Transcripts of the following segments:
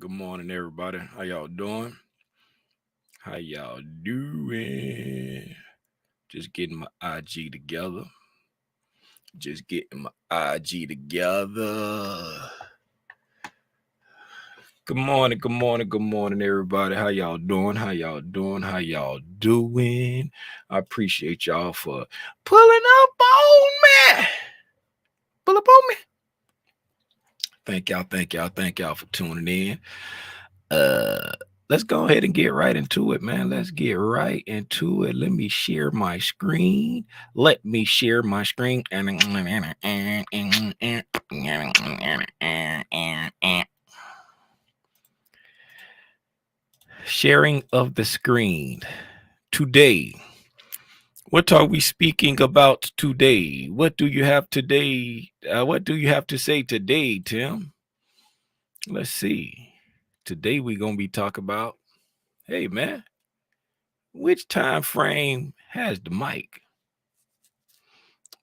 Good morning, everybody. How y'all doing? How y'all doing? Just getting my IG together. Just getting my IG together. Good morning, good morning, good morning, everybody. How y'all doing? How y'all doing? How y'all doing? I appreciate y'all for pulling up on me. Pull up on me. Thank y'all for tuning in. Let's go ahead and get right into it, man. Let's get right into it. Let me share my screen. Let me share my screen. Sharing of the screen. Today, what are we speaking about today? What do you have today? What do you have to say today, Tim? Let's see. Today we're gonna be talking about, hey man, which time frame has the mic?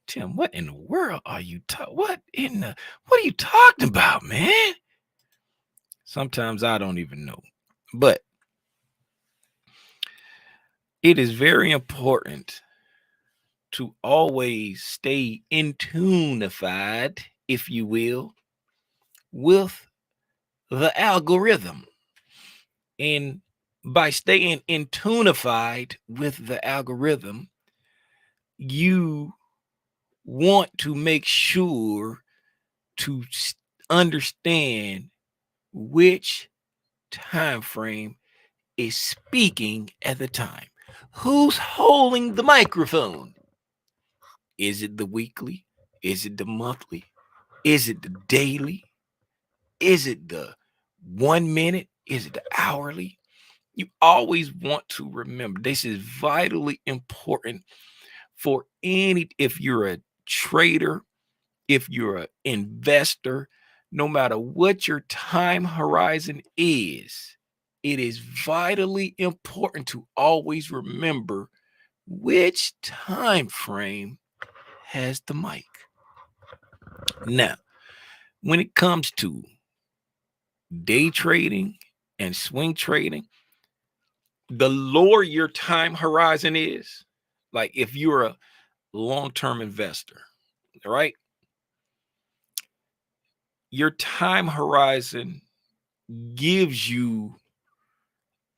Tim, what in the world are you what are you talking about, man? Sometimes I don't even know. But it is very important to always stay in tunified, if you will, with the algorithm. And by staying in tunified with the algorithm, you want to make sure to understand which time frame is speaking at the time. Who's holding the microphone? Is it the weekly? Is it the monthly? Is it the daily? Is it the 1 minute? Is it the hourly? You always want to remember this is vitally important for if you're a trader, if you're an investor, no matter what your time horizon is, it is vitally important to always remember which time frame has the mic. Now, when it comes to day trading and swing trading, the lower your time horizon is, like if you're a long-term investor, right? Your time horizon gives you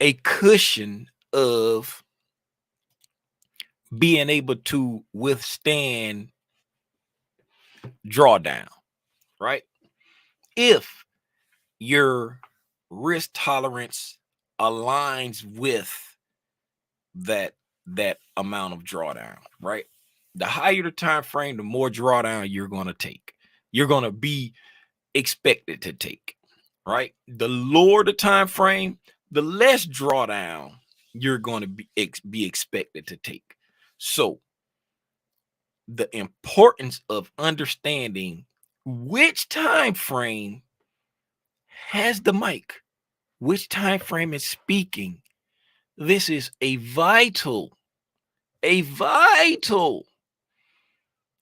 a cushion of being able to withstand drawdown, right? If your risk tolerance aligns with that amount of drawdown, right? The higher the time frame, the more drawdown you're going to take. You're going to be expected to take, right? The lower the time frame, the less drawdown you're going to be expected to take. So the importance of understanding which time frame has the mic, which time frame is speaking. This is a vital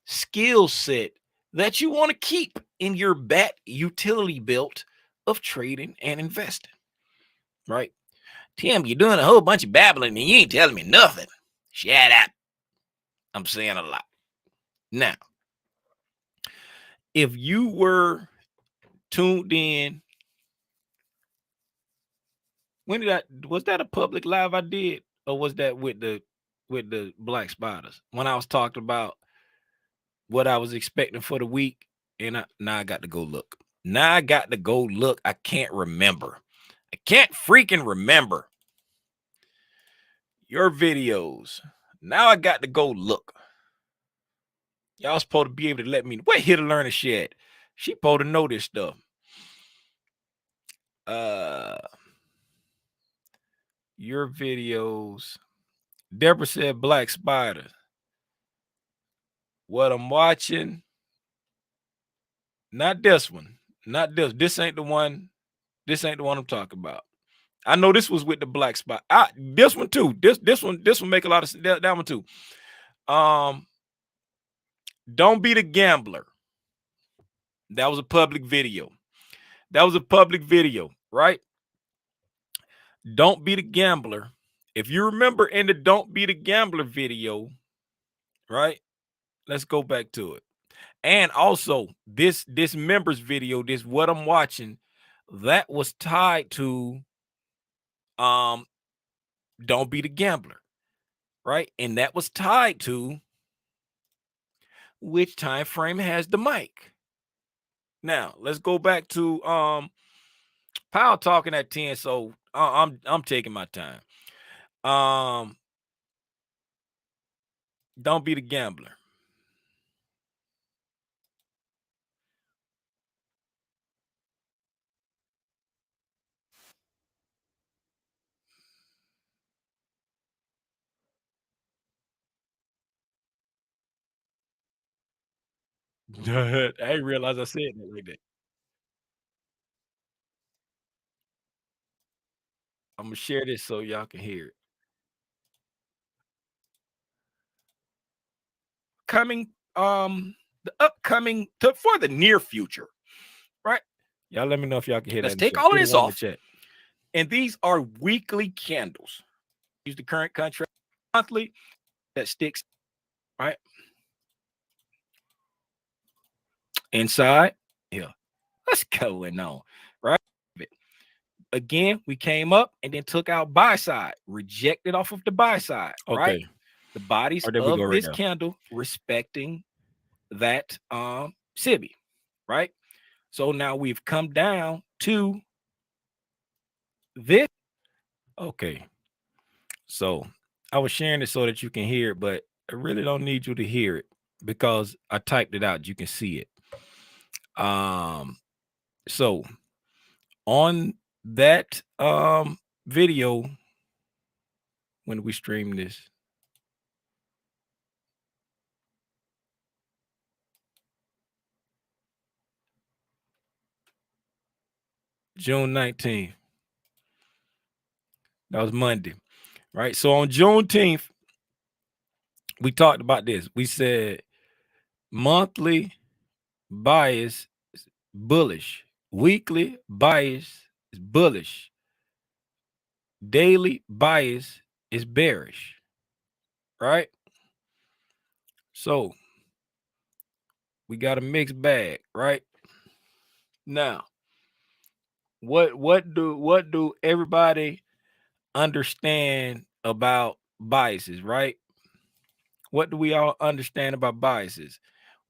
skill set that you want to keep in your bat utility belt of trading and investing, right? Tim, you're doing a whole bunch of babbling and you ain't telling me nothing. Shut up. I'm saying a lot. Now, if you were tuned in, was that a public live I did, or was that with the black spiders when I was talking about what I was expecting for the week? And now I got to go look. I can't remember. I can't freaking remember your videos. Now I got to go look. Y'all supposed to be able to let me. Wait here to learn a shit. She supposed to know this stuff. Your videos. Deborah said black spider. What I'm watching. Not this one. Not this. This ain't the one. This ain't the one I'm talking about. I know this was with the black spot. This one too. This one make a lot of sense. That one too. Don't be the gambler. That was a public video. Right? Don't Be the Gambler. If you remember in the Don't Be the Gambler video, right? Let's go back to it. And also this members video, this what I'm watching, that was tied to um Don't Be the Gambler, right? And that was tied to which time frame has the mic. Now let's go back to Powell talking at 10. So I'm taking my time. Don't Be the Gambler. I didn't realize I said that like that. I'm gonna share this so y'all can hear it. Coming, the upcoming for the near future, right? Y'all let me know if y'all can hear that Let's in the take chat. all of Put a this one in the off. chat. And these are weekly candles. Use the current contract monthly that sticks, right? Inside, yeah. What's going on, right? Again, we came up and then took out buy side, rejected off of the buy side, right? Okay. The bodies Oh, there we go of right this now. candle respecting that SIBI, right? So now we've come down to this. Okay. So I was sharing it so that you can hear it, but I really don't need you to hear it because I typed it out. You can see it. So on that video, when we stream this, June 19th. That was Monday, right? So on Juneteenth, we talked about this. We said monthly bias is bullish, weekly bias is bullish, daily bias is bearish, right? So we got a mixed bag, right? Now, what do everybody understand about biases, right? What do we all understand about biases?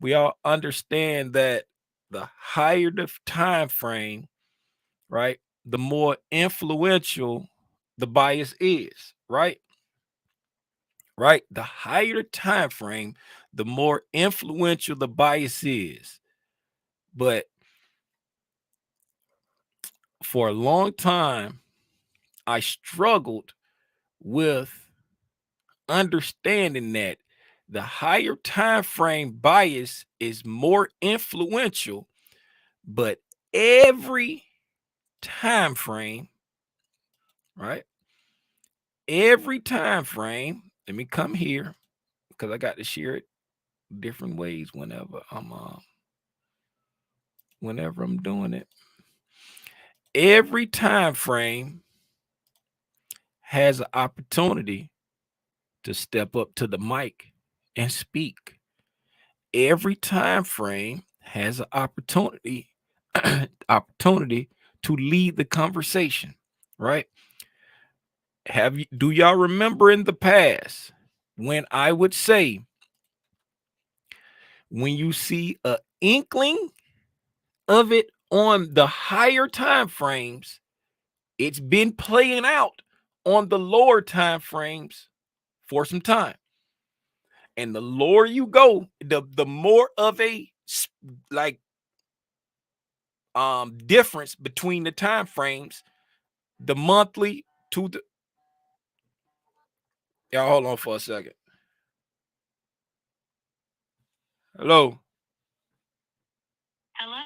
We all understand that the higher the time frame, right, the more influential the bias is, right? Right? The higher the time frame, the more influential the bias is. But for a long time, I struggled with understanding that the higher time frame bias is more influential, but every time frame, right? Every time frame, let me come here because I got to share it different ways whenever I'm doing it. Every time frame has an opportunity to step up to the mic and speak. Every time frame has an opportunity to lead the conversation, right? Do y'all remember in the past when I would say, when you see a inkling of it on the higher time frames, it's been playing out on the lower time frames for some time. And the lower you go, the more of a like difference between the time frames, the monthly to the y'all hold on for a second. Hello. Hello.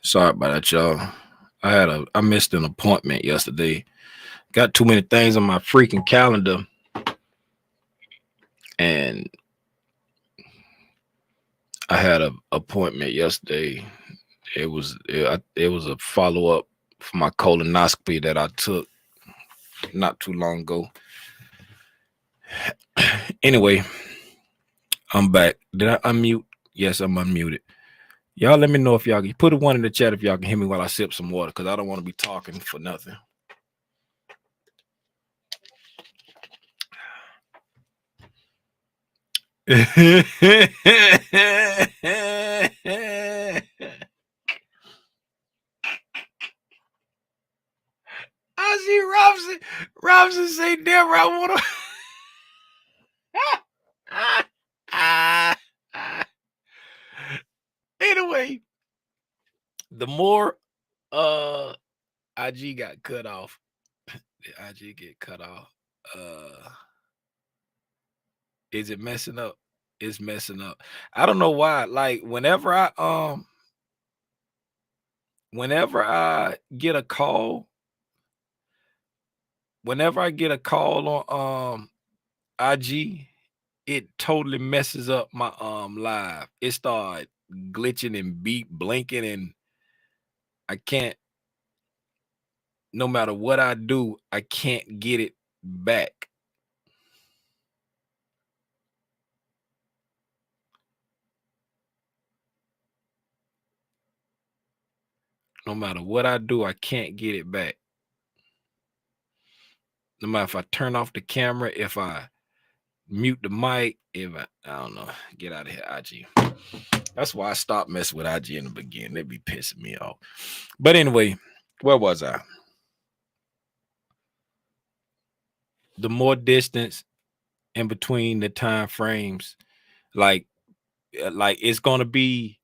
Sorry about that, y'all. I missed an appointment yesterday. Got too many things on my freaking calendar, and I had an appointment yesterday. It was a follow up for my colonoscopy that I took not too long ago. Anyway, I'm back. Did I unmute? Yes, I'm unmuted. Y'all let me know if y'all can put a one in the chat if y'all can hear me while I sip some water, because I don't want to be talking for nothing. I see Robson. Robson say, "Deborah, I want to." Anyway, the more IG got cut off, the IG get cut off. Is it messing up? It's messing up. I don't know why. Like whenever I get a call, on IG, it totally messes up my live. It started glitching and beep blinking, and I can't, no matter what I do, I can't get it back. No matter what I do, I can't get it back. No matter if I turn off the camera, if I mute the mic, if I don't know, get out of here, IG. That's why I stopped messing with IG in the beginning. They'd be pissing me off. But anyway, where was I? The more distance in between the time frames, like it's gonna be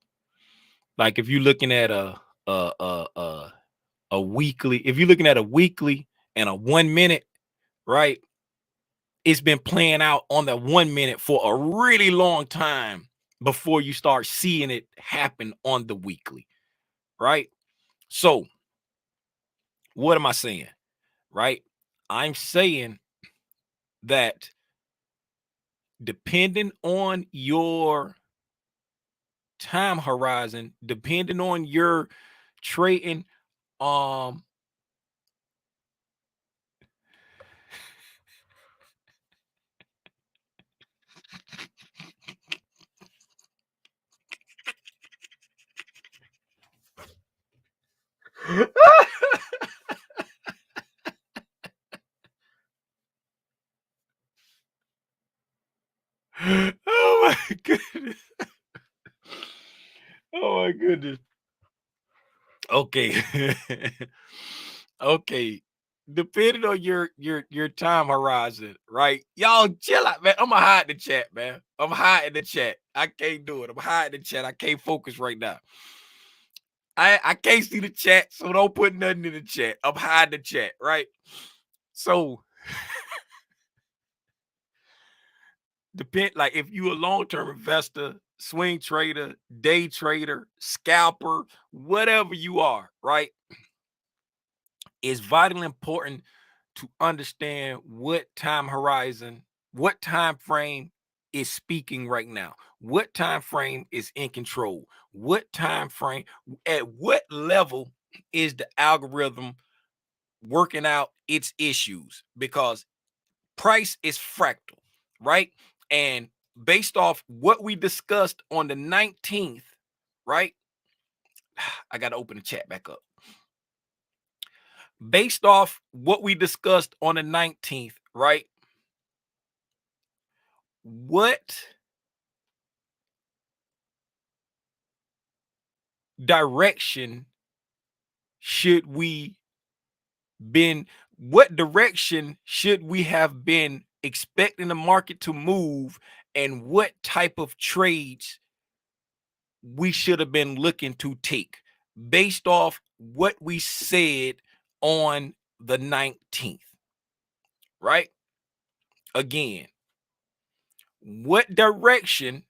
like if you're looking at a weekly, if you're looking at a weekly and a 1 minute, right? It's been playing out on the 1 minute for a really long time before you start seeing it happen on the weekly, right? So, what am I saying? Right? I'm saying that depending on your time horizon, depending on your trading, um, oh my goodness. Oh my goodness. Okay. Okay. Depending on your time horizon, right? Y'all chill out, man. I'm gonna hide the chat, man. I'm hiding the chat. I can't do it. I'm hiding the chat. I can't focus right now. I can't see the chat, so don't put nothing in the chat. I'm hiding the chat, right? So like if you a long-term investor, swing trader, day trader, scalper, whatever you are, right? It's vitally important to understand what time horizon, what time frame is speaking right now, what time frame is in control, what time frame, at what level is the algorithm working out its issues, because price is fractal, right? And based off what we discussed on the 19th, right? I got to open the chat back up. Based off what we discussed on the 19th, right? What direction should we what direction should we have been expecting the market to move, and what type of trades we should have been looking to take based off what we said on the 19th, right? Again, what direction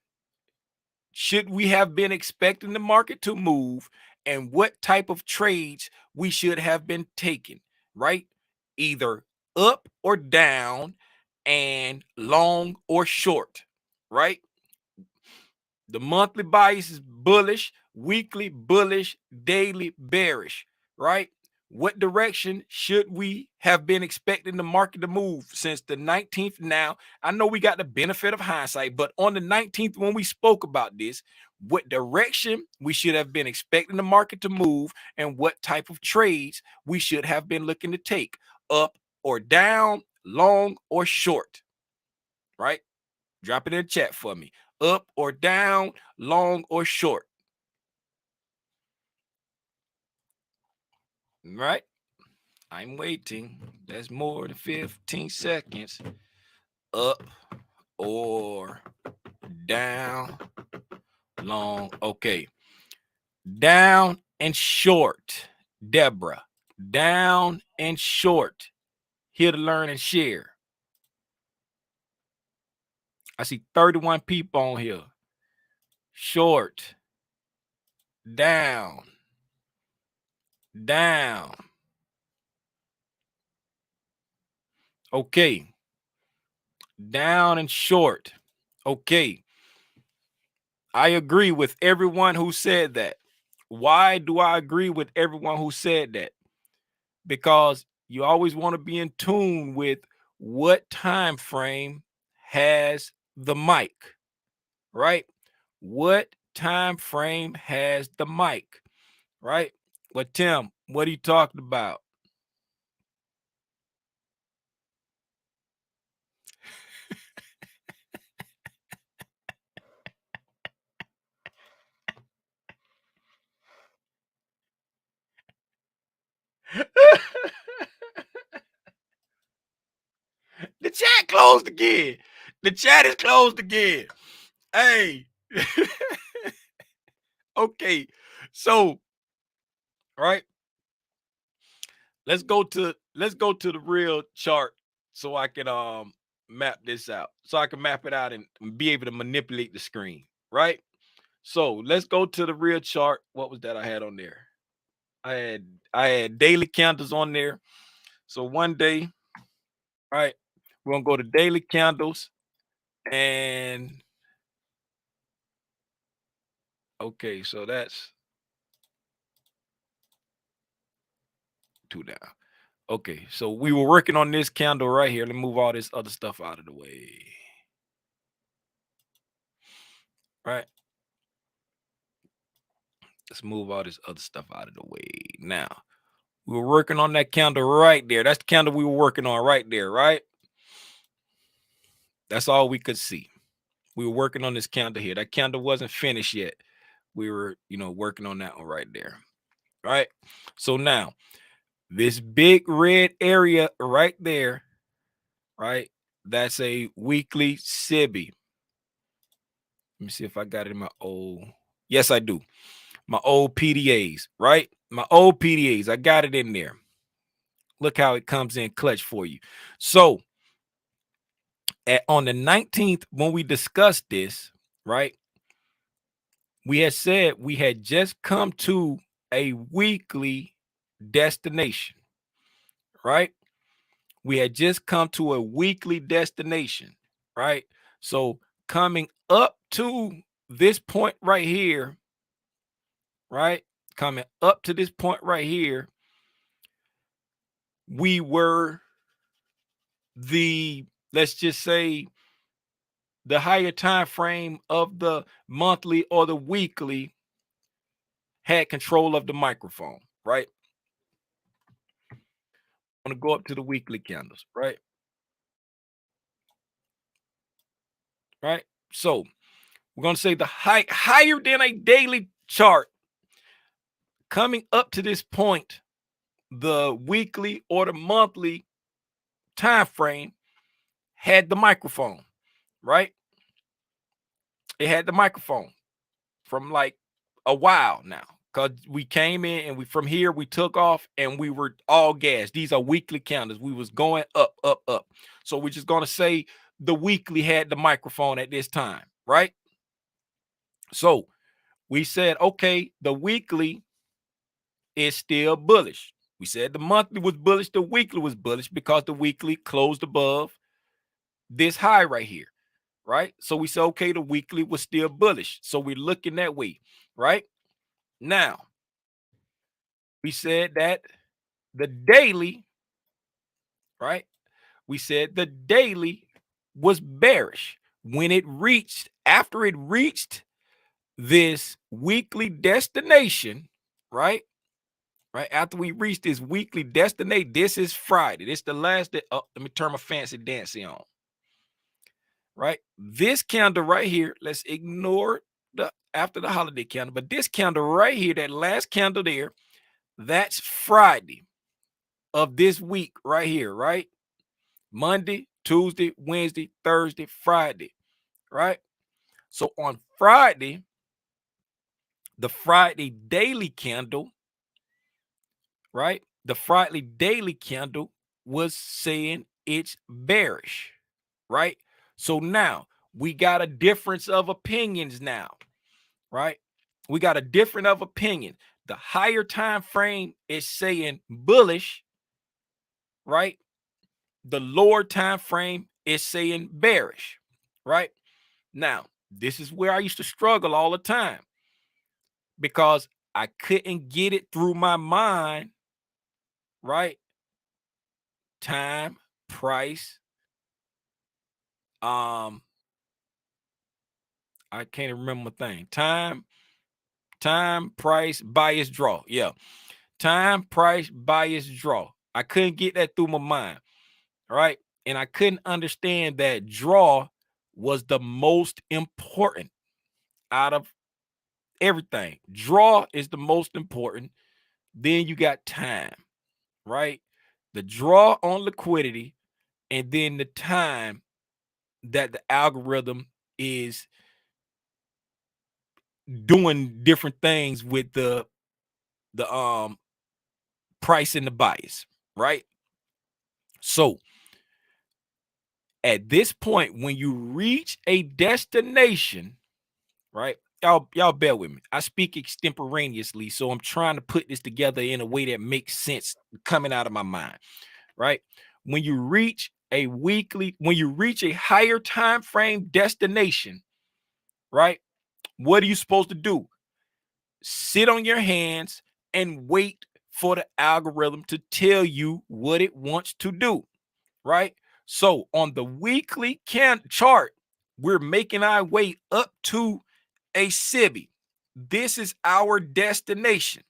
should we have been expecting the market to move, and what type of trades we should have been taking, right? Either up or down, and long or short, right? The monthly bias is bullish, weekly bullish, daily bearish, right? What direction should we have been expecting the market to move since the 19th? Now, I know we got the benefit of hindsight, but on the 19th, when we spoke about this, what direction we should have been expecting the market to move and what type of trades we should have been looking to take, up or down, long or short, right? Drop it in the chat for me. Up or down, long or short. Right? I'm waiting. That's more than 15 seconds. Up or down, long. Okay. Down and short. Deborah. Down and short. Here to learn and share. I see 31 people on here. Short. Down. Down. Okay. Down and short. Okay. I agree with everyone who said that. Why do I agree with everyone who said that? Because you always want to be in tune with what time frame has the mic, right? What time frame has the mic, right? But Tim, what are you talking about? The chat closed again. The chat is closed again. Hey. Okay. So, right. Let's go to the real chart so I can map this out. So I can map it out and be able to manipulate the screen, right? So let's go to the real chart. What was that I had on there? I had daily candles on there. So one day, right, we're gonna go to daily candles and okay, so that's two down. Okay, so we were working on this candle right here. Let me move all this other stuff out of the way. Right. Let's move all this other stuff out of the way. Now, we were working on that candle right there. That's the candle we were working on right there, right? That's all we could see. We were working on this candle here. That candle wasn't finished yet. We were, working on that one right there. Right. So now, this big red area right there, right? That's a weekly SIBI. Let me see if I got it in my old. Yes, I do. My old PDAs, right? My old PDAs. I got it in there. Look how it comes in clutch for you. So on the 19th, when we discussed this, right, we had said we had just come to a weekly destination, right? We had just come to a weekly destination, right? So coming up to this point right here, right? Coming up to this point right here, we were let's just say, the higher time frame of the monthly or the weekly had control of the microphone, right? I'm gonna go up to the weekly candles, right? Right. So we're gonna say the higher than a daily chart coming up to this point, the weekly or the monthly time frame had the microphone, right? It had the microphone from like a while now, because we came in and from here we took off and we were all gas. These are weekly candles. We was going up, up, up. So we're just gonna say the weekly had the microphone at this time, right? So we said, okay, the weekly is still bullish. We said the monthly was bullish, the weekly was bullish because the weekly closed above this high right here, right? So we said, okay, the weekly was still bullish. So we're looking that way, right? Now, we said that the daily, right? We said the daily was bearish when it reached, after it reached this weekly destination, right? Right after we reached this weekly destination, this is Friday. This is the last day. Oh, let me turn my fancy dancing on. Right, this candle right here. Let's ignore the after the holiday candle, but this candle right here, that last candle there, that's Friday of this week right here. Right, Monday, Tuesday, Wednesday, Thursday, Friday. Right. So on Friday, the Friday daily candle, right? The Friday daily candle was saying it's bearish, right? So now we got a difference of opinions now, right? We got a difference of opinion. The higher time frame is saying bullish, right? The lower time frame is saying bearish, right? Now, this is where I used to struggle all the time because I couldn't get it through my mind, right? Time, price, I can't remember a thing. Time, price, bias, draw. Yeah. Time, price, bias, draw. I couldn't get that through my mind, right? And I couldn't understand that draw was the most important out of everything. Draw is the most important. Then you got time, right? The draw on liquidity, and then the time that the algorithm is doing different things with the price and the bias, right? So at this point, when you reach a destination, right? Y'all bear with me. I speak extemporaneously, so I'm trying to put this together in a way that makes sense coming out of my mind, right? When you reach a higher time frame destination, right? What are you supposed to do? Sit on your hands and wait for the algorithm to tell you what it wants to do, right? So on the weekly chart, we're making our way up to a SIBI. This is our destination.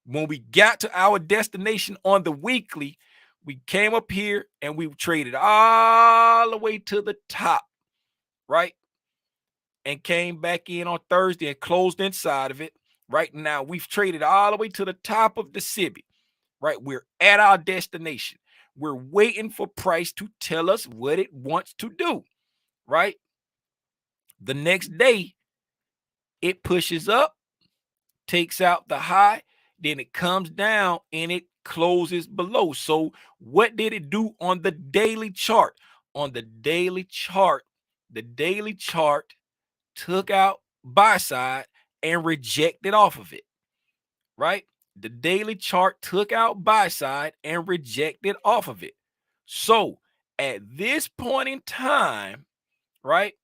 When we got to our destination on the weekly, we came up here and we traded all the way to the top, right? And came back in on Thursday and closed inside of it. Right now, we've traded all the way to the top of the SIBI, right? We're at our destination. We're waiting for price to tell us what it wants to do, right? The next day, it pushes up, takes out the high, then it comes down and it closes below. So what did it do on the daily chart? On the daily chart took out buy side and rejected off of it, right? The daily chart took out buy side and rejected off of it. So at this point in time, right,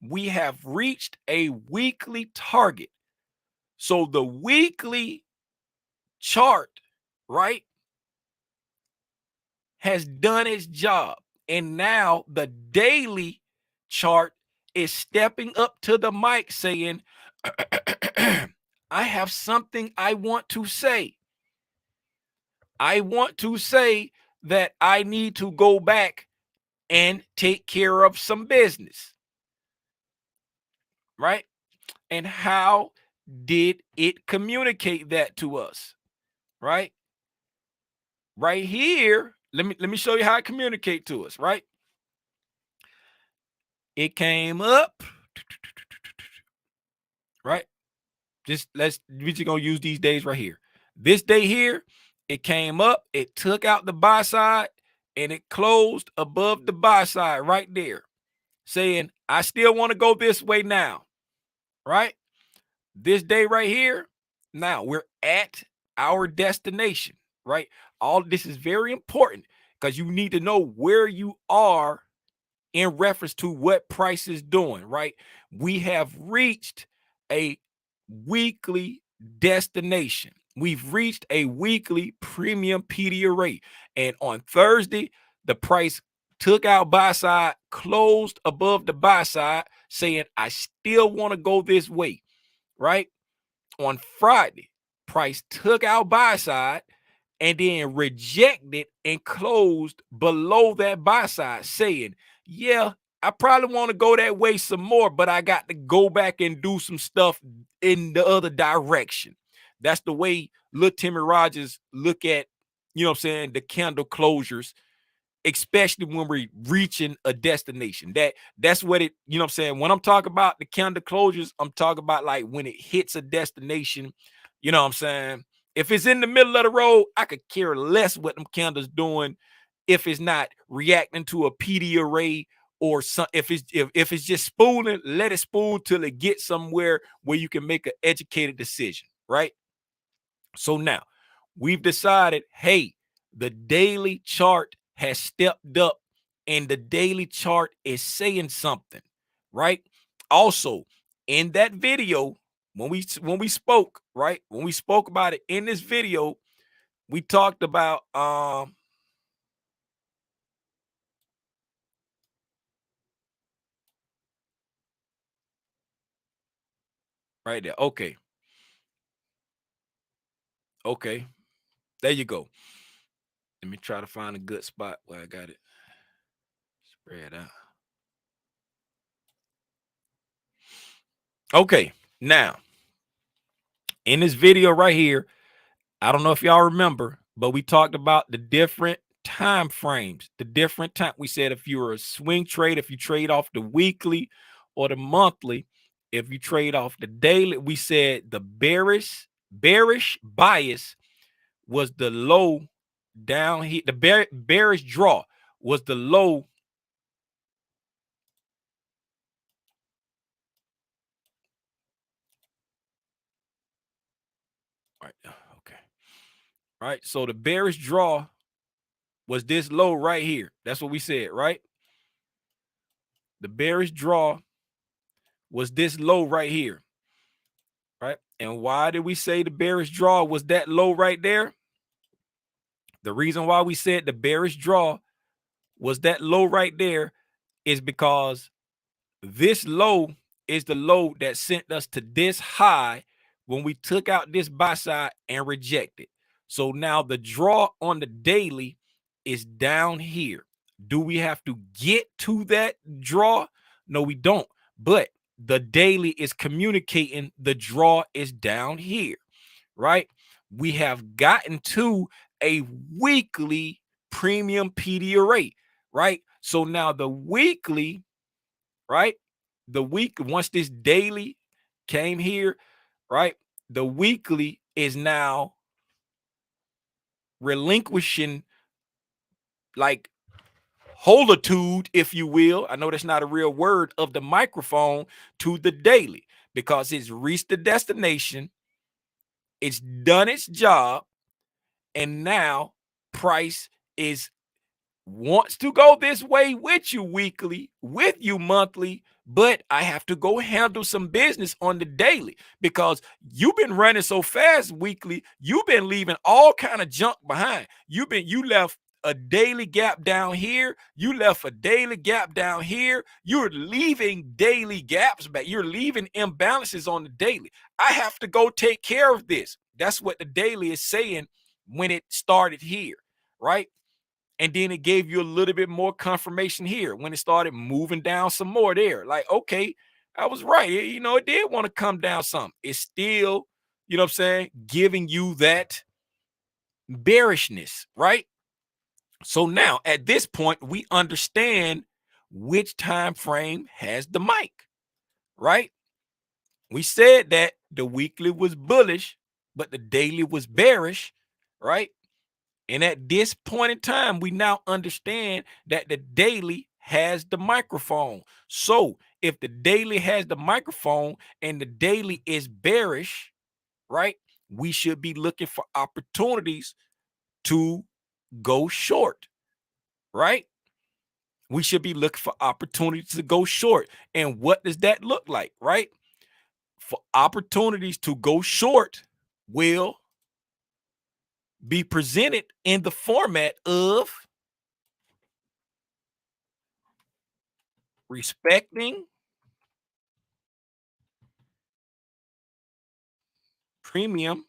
we have reached a weekly target. So the weekly chart, right, has done its job. And now the daily chart is stepping up to the mic saying, I have something I want to say. I want to say that I need to go back and take care of some business, right? And how did it communicate that to us, right? Right here, let me show you how it communicate to us, right? It came up, right? We just gonna use these days right here. This day here, it came up, it took out the buy side, and it closed above the buy side right there, saying, I still want to go this way now, right? This day right here, now we're at our destination, right? All this is very important because you need to know where you are in reference to what price is doing, right? We have reached a weekly destination. We've reached a weekly premium PDub rate. And on Thursday, the price took out buy side, closed above the buy side, saying, I still want to go this way, right? On Friday, price took out buy side and then rejected and closed below that buy side, saying, yeah, I probably want to go that way some more, but I got to go back and do some stuff in the other direction. That's the way little Timmy Rogers look at, you know what I'm saying, the candle closures, especially when we're reaching a destination. That's what it, you know what I'm saying? When I'm talking about the candle closures, I'm talking about like when it hits a destination, you know what I'm saying? If it's in the middle of the road, I could care less what them candles doing if it's not reacting to a PD array or some. If it's just spooling, let it spool till it gets somewhere where you can make an educated decision, right? So now we've decided, hey, the daily chart has stepped up and the daily chart is saying something, right? Also, in that video, when we spoke, right? When we spoke about it in this video, we talked about right there. Okay. Okay. There you go. Let me try to find a good spot where I got it spread out. Okay. Now, in this video right here, I don't know if y'all remember, but we talked about the different time frames, the different time. We said if you're a swing trade, if you trade off the weekly or the monthly, if you trade off the daily, we said the bearish bias was the low down here. The bearish draw was the low. All right. Okay. All right. So the bearish draw was this low right here. That's what we said, right? The bearish draw was this low right here, right? And why did we say the bearish draw was that low right there? The reason why we said the bearish draw was that low right there is because this low is the low that sent us to this high when we took out this buy side and rejected. So now the draw on the daily is down here. Do we have to get to that draw? No, we don't. But the daily is communicating the draw is down here, right? We have gotten to a weekly premium PD array, right? So now the weekly, right? The week, once this daily came here, right? The weekly is now relinquishing like holitude, if you will. I know that's not a real word, of the microphone to the daily because it's reached the destination, it's done its job, and now price is wants to go this way with you weekly, with you monthly, but I have to go handle some business on the daily because you've been running so fast weekly. You've been leaving all kind of junk behind. You left a daily gap down here. You left a daily gap down here. You're leaving daily gaps back. You're leaving imbalances on the daily. I have to go take care of this. That's what the daily is saying when it started here, right? And then it gave you a little bit more confirmation here when it started moving down some more there. Like, okay, I was right. You know, it did want to come down some. It's still, you know what I'm saying, giving you that bearishness, right? So now at this point, we understand which time frame has the mic, right? We said that the weekly was bullish, but the daily was bearish, right? And at this point in time, we now understand that the daily has the microphone. So if the daily has the microphone and the daily is bearish, right? we should be looking for opportunities to go short, right? We should be looking for opportunities to go short. And what does that look like, right? For opportunities to go short will be presented in the format of respecting premium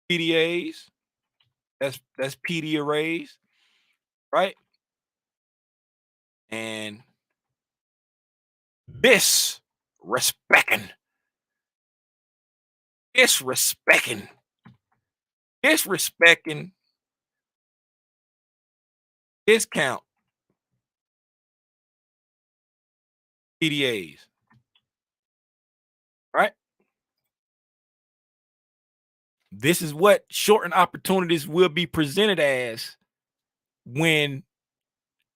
PDAs, that's PD arrays, right? And disrespecting, disrespecting, disrespecting discount PDAs, right? This is what shortened opportunities will be presented as when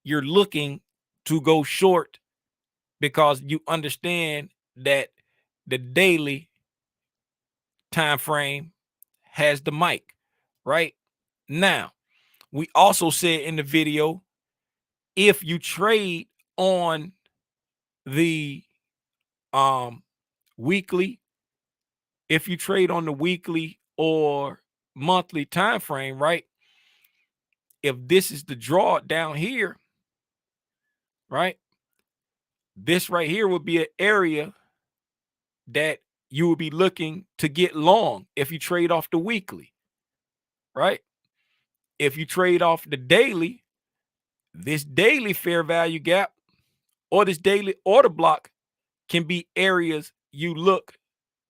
you're looking to go short, because you understand that the daily time frame has the mic, right? Now, we also said in the video, if you trade on the weekly, if you trade on the weekly or monthly time frame, right? If this is the draw down here, right? This right here would be an area that you would be looking to get long if you trade off the weekly, right? If you trade off the daily, this daily fair value gap or this daily order block can be areas you look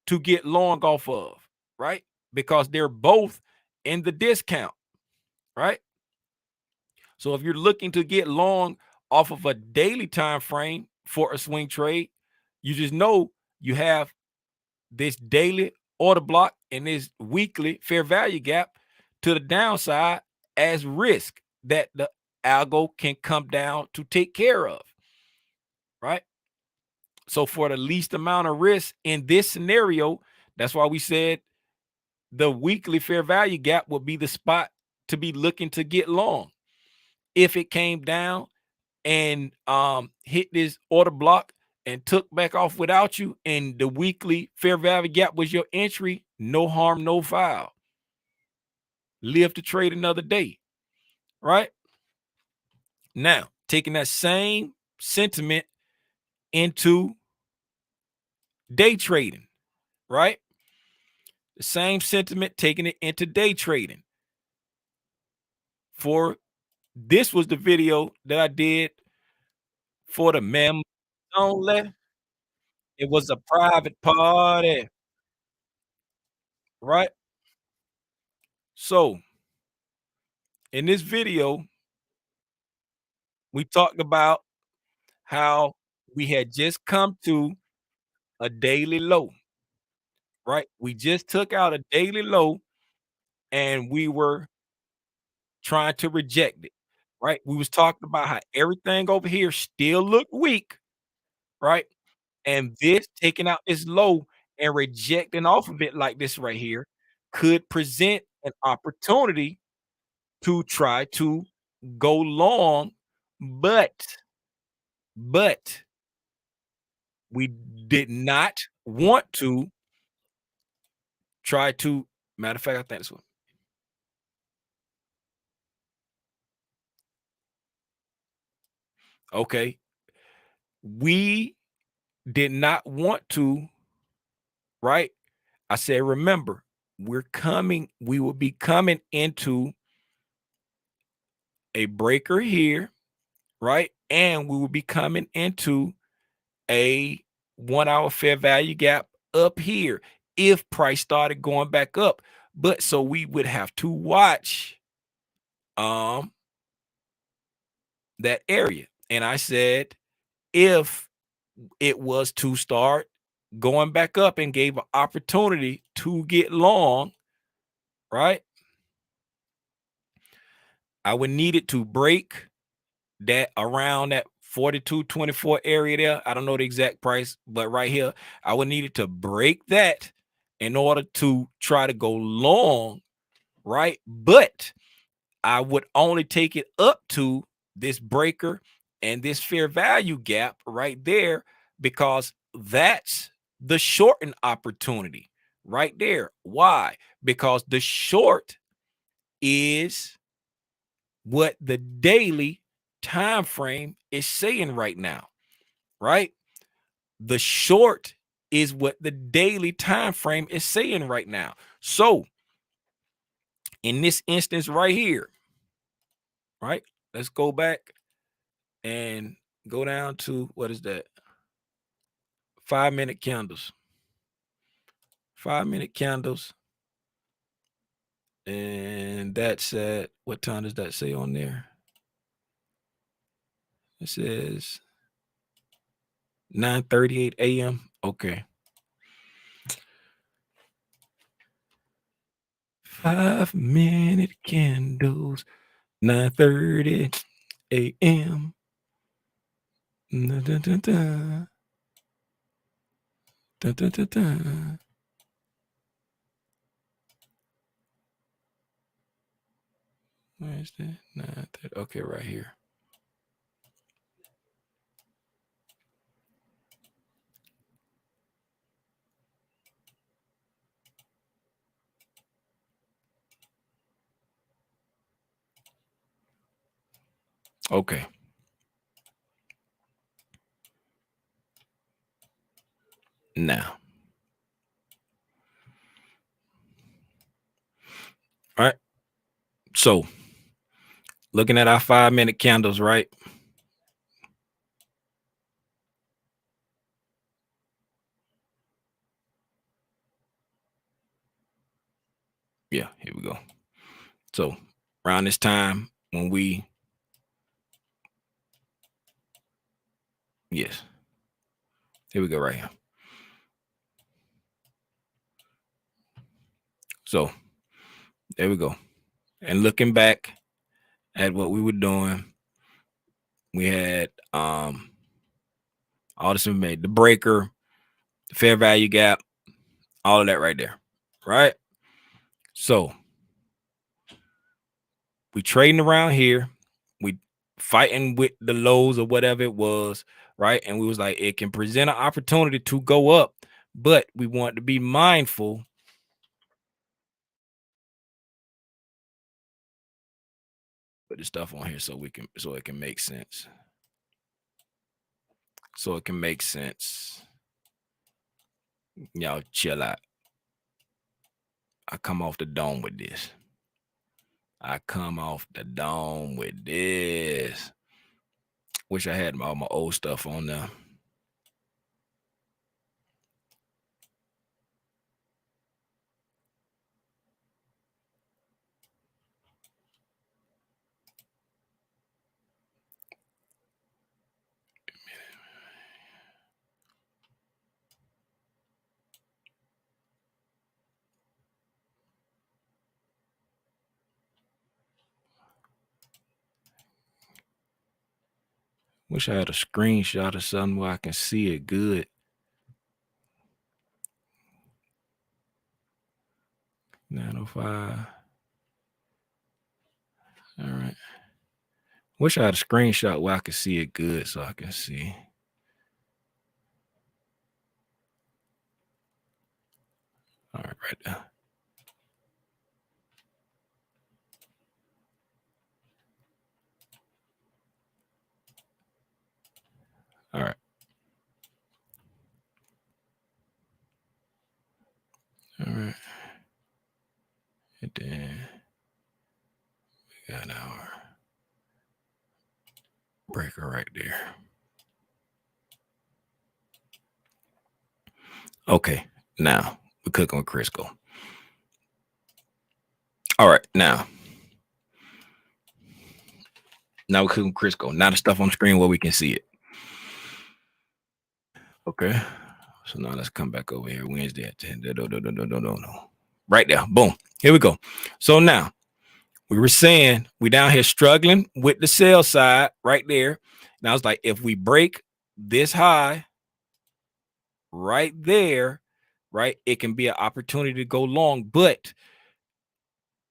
to get long off of, right? Because they're both in the discount, right? So if you're looking to get long off of a daily time frame for a swing trade, you just know you have this daily order block and this weekly fair value gap to the downside as risk that the algo can come down to take care of, right? So for the least amount of risk in this scenario, that's why we said the weekly fair value gap would be the spot to be looking to get long. If it came down and hit this order block and took back off without you, and the weekly fair value gap was your entry, no harm, no foul. Live to trade another day, right? Now, taking that same sentiment into day trading, right? The same sentiment, taking it into day trading. For this was the video that I did for the members only. It was a private party, right? So in this video, we talked about how we had just come to a daily low, right? We just took out a daily low and we were trying to reject it, right? We was talking about how everything over here still looked weak, right? And this taking out this low and rejecting off of it like this right here could present an opportunity to try to go long, but we did not want to try to, matter of fact, I think this one. Okay. We did not want to, right? I said, remember, we will be coming into a breaker here, right? And we will be coming into a 1 hour fair value gap up here if price started going back up. But so we would have to watch that area. And I said, if it was to start going back up and gave an opportunity to get long, right? I would need it to break that around that 42.24 area there. I don't know the exact price, but right here, I would need it to break that in order to try to go long, right? But I would only take it up to this breaker and this fair value gap right there, because that's the shorting opportunity right there. Why? Because the short is what the daily time frame is saying right now, right? The short is what the daily time frame is saying right now. So in this instance right here, right? Let's go back and go down to, what is that? 5-minute candles. 5-minute candles. And that's at, what time does that say on there? It says 9:38 a.m. Okay. 5-minute candles, 9:30 a.m. Dun, dun, dun, dun. Dun, dun, dun, dun. Where is that? 9:30. Okay, right here. Okay. Now. All right. So looking at our 5-minute candles, right? Yeah, here we go. So around this time when we, yes, here we go right here. So there we go. And looking back at what we were doing, we had all this we made, the breaker, the fair value gap, all of that right there, right? So we trading around here, we fighting with the lows or whatever it was, right? And we was like, it can present an opportunity to go up, but we want to be mindful. Put the stuff on here so it can make sense. So it can make sense. Y'all chill out. I come off the dome with this. I come off the dome with this. Wish I had all my old stuff on there. Wish I had a screenshot or something where I can see it good. $905. All right. Wish I had a screenshot where I could see it good so I can see. All right, right there. All right. All right. And then we got our breaker right there. Okay. Now we're cooking with Crisco. All right. Now we're cooking with Crisco. Now the stuff on the screen where we can see it. Okay. So now let's come back over here. Wednesday at 10. No. Right there. Boom. Here we go. So now we were saying we down here struggling with the sell side right there. And I was like, if we break this high right there, right? It can be an opportunity to go long, but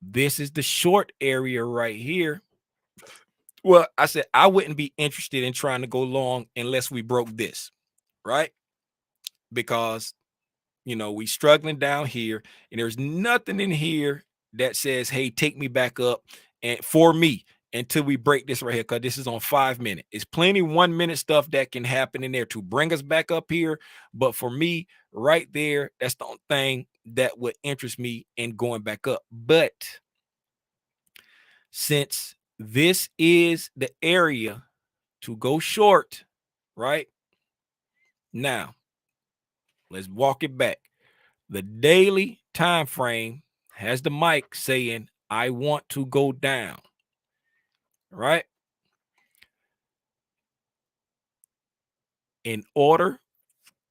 this is the short area right here. Well, I said I wouldn't be interested in trying to go long unless we broke this, right? Because we struggling down here, and there's nothing in here that says, hey, take me back up and for me until we break this right here, because this is on 5 minutes. It's plenty 1 minute stuff that can happen in there to bring us back up here. But for me, right there, that's the only thing that would interest me in going back up. But since this is the area to go short, right? Now, let's walk it back. The daily time frame has the mic saying, I want to go down, right? In order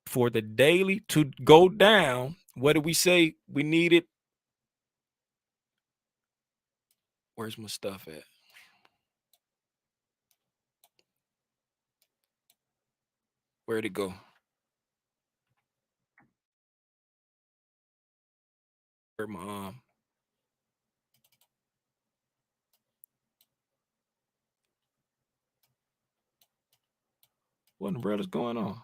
for the daily to go down, what did we say we needed? Where's my stuff at? Where'd it go? Where my what in the world is going on?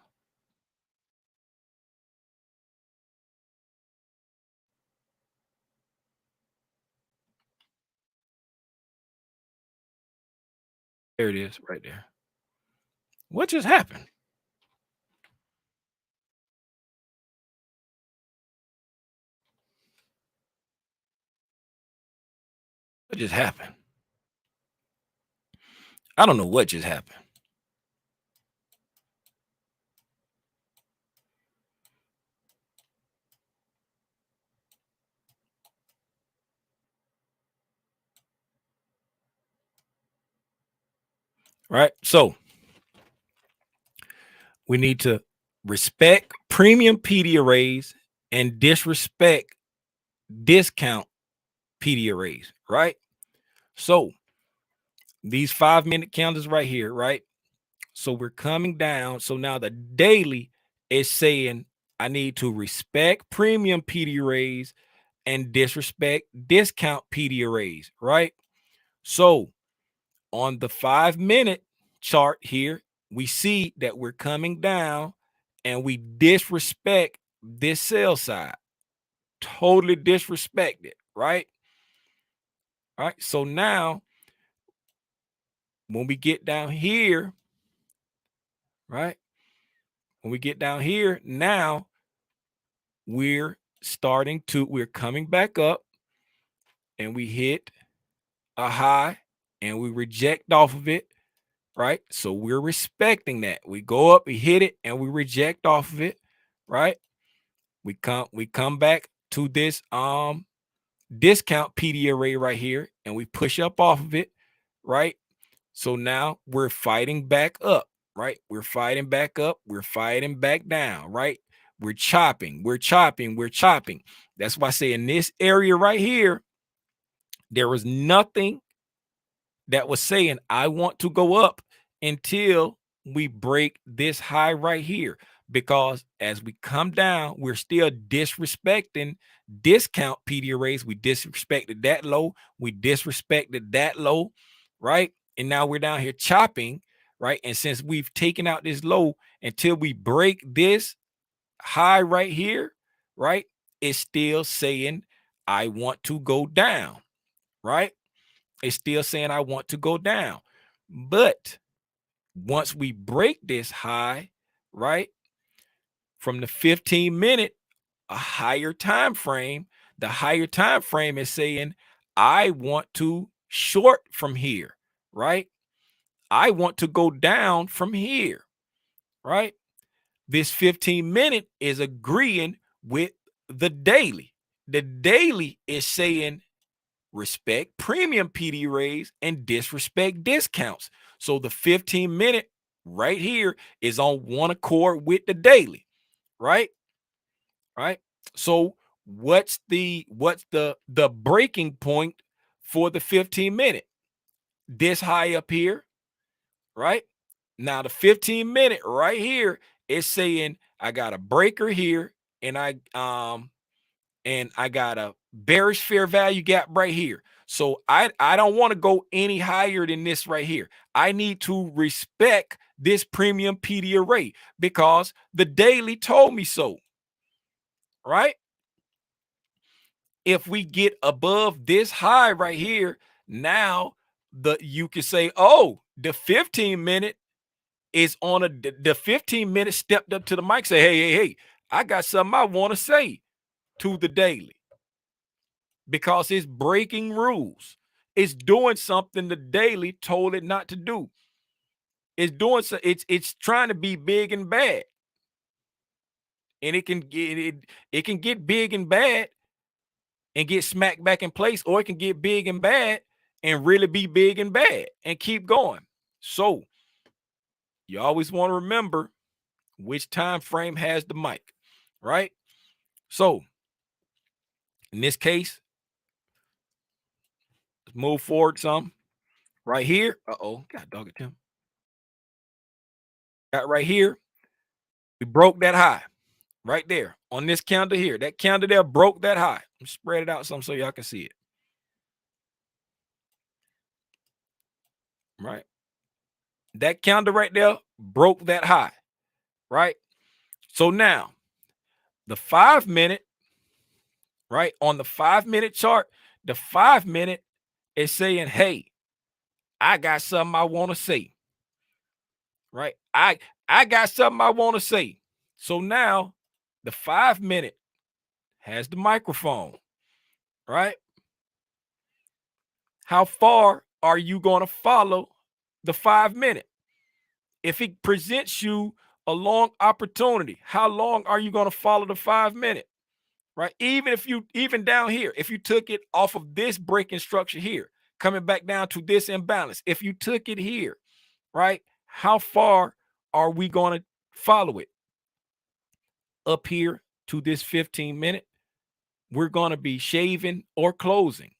There it is, right there. What just happened? What just happened? I don't know what just happened. Right? So we need to respect premium PD arrays and disrespect discount PD arrays, right? So these 5 minute candles right here, right? So we're coming down. So now the daily is saying I need to respect premium PD arrays and disrespect discount PD arrays, right? So on the 5 minute chart here, we see that we're coming down and we disrespect this sell side. Totally disrespect it, right? All right. So now when we get down here, right? When we get down here, now we're coming back up and we hit a high and we reject off of it, right? So we're respecting that. We go up, we hit it, and we reject off of it, right? We come back to this discount PD array right here, and we push up off of it, right? So now we're fighting back up, right? We're fighting back up, we're fighting back down, right? We're chopping, we're chopping, we're chopping. That's why I say in this area right here, there was nothing that was saying I want to go up until we break this high right here. Because as we come down, we're still disrespecting discount PD arrays. We disrespected that low. We disrespected that low, right? And now we're down here chopping, right? And since we've taken out this low until we break this high right here, right? It's still saying I want to go down, right? It's still saying I want to go down. But once we break this high, right, from the 15-minute, a higher time frame, the higher time frame is saying I want to short from here, right? I want to go down from here, right? This 15-minute is agreeing with the daily. The daily is saying respect premium PD raise and disrespect discounts. So the 15-minute right here is on one accord with the daily, right? Right. So what's the breaking point for the 15-minute? This high up here, right? Now the 15-minute right here is saying I got a breaker here and I got a bearish fair value gap right here. So I don't want to go any higher than this right here. I need to respect this premium PD array because the daily told me so, right? If we get above this high right here, now you can say, oh, the 15-minute is on the 15-minute stepped up to the mic, say, hey, I got something I want to say to the daily because it's breaking rules. It's doing something the daily told it not to do. It's doing so. It's trying to be big and bad, and it can get big and bad and get smacked back in place, or it can get big and bad and really be big and bad and keep going. So you always want to remember which time frame has the mic, right? So in this case, let's move forward some. Right here, God dog it, Tim. Got right here, we broke that high right there on this candle here. That candle there broke that high. Spread it out some so y'all can see it. Right. That candle right there broke that high. Right. So now the 5-minute, right, on the 5-minute chart, the 5-minute is saying, hey, I got something I want to say. Right. I got something I want to say. So now the 5-minute has the microphone. Right. How far are you going to follow the 5-minute? If it presents you a long opportunity, how long are you going to follow the 5-minute? Right? Even down here, if you took it off of this breaking structure here, coming back down to this imbalance, if you took it here, right? How far are we going to follow it? Up here to this 15-minute, we're going to be shaving or closing.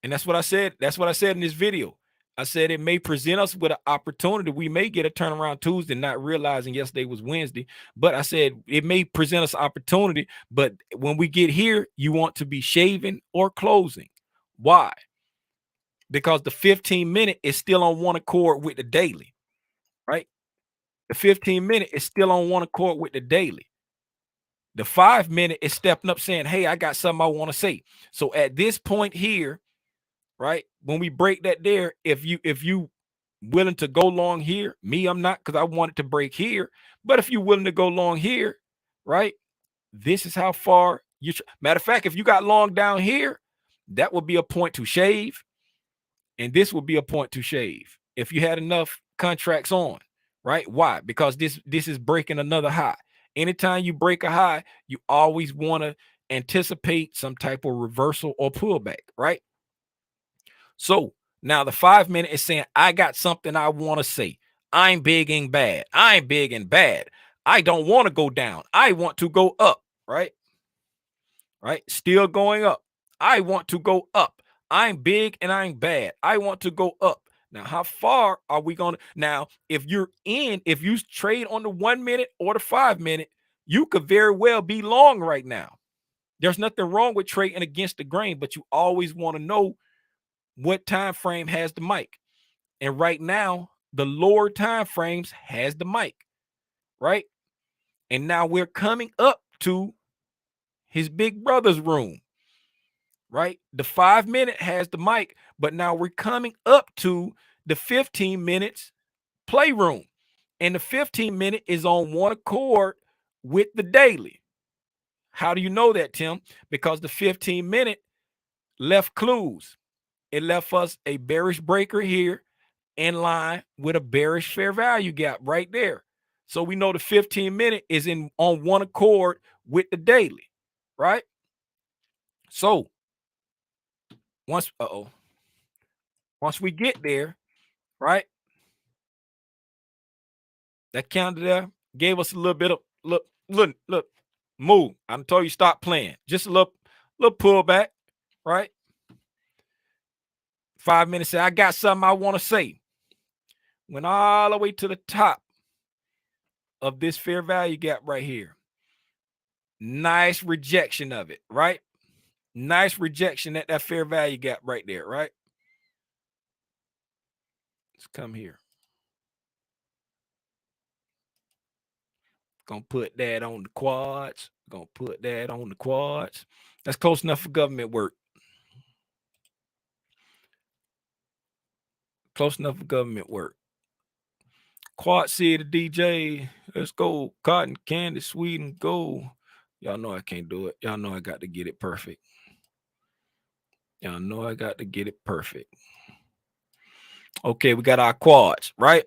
And that's what I said. That's what I said in this video. I said it may present us with an opportunity. We may get a turnaround Tuesday, not realizing yesterday was Wednesday. But I said it may present us an opportunity. But when we get here, you want to be shaving or closing. Why? Because the 15-minute is still on one accord with the daily, right? The 15-minute is still on one accord with the daily. The 5-minute is stepping up saying, hey, I got something I want to say. So at this point here, right, when we break that there, if you willing to go long here, me, I'm not, because I wanted to break here. But if you're willing to go long here, right, this is how far you matter of fact, if you got long down here, that would be a point to shave, and this would be a point to shave if you had enough contracts on. Right? Why? Because this is breaking another high. Anytime you break a high, you always want to anticipate some type of reversal or pullback, right? So now the 5-minute is saying, I got something I want to say. I'm big and bad. I'm big and bad. I don't want to go down. I want to go up, right? Right? Still going up. I want to go up. I'm big and I'm bad. I want to go up. Now, how far are we going to? Now, if you trade on the 1-minute or the 5-minute, you could very well be long right now. There's nothing wrong with trading against the grain, but you always want to know what time frame has the mic. And right now, the lower time frames has the mic, right? And now we're coming up to his big brother's room, right? The 5-minute has the mic, but now we're coming up to the 15 minutes playroom. And the 15-minute is on one accord with the daily. How do you know that, Tim? Because the 15-minute left clues. It left us a bearish breaker here in line with a bearish fair value gap right there. So we know the 15-minute is on one accord with the daily, right? So once we get there, right? That candle there gave us a little bit of look move. I'm told you stop playing. Just a little pullback, right? 5 minutes said, I got something I want to say. Went all the way to the top of this fair value gap right here. Nice rejection of it, right? Nice rejection at that fair value gap right there, right? Let's come here. Gonna put that on the quads. Gonna put that on the quads. That's close enough for government work. Close enough for government work. Quad City DJ. Let's go. Cotton candy, Sweden, go. Y'all know I can't do it. Y'all know I got to get it perfect. Y'all know I got to get it perfect. Okay, we got our quads, right?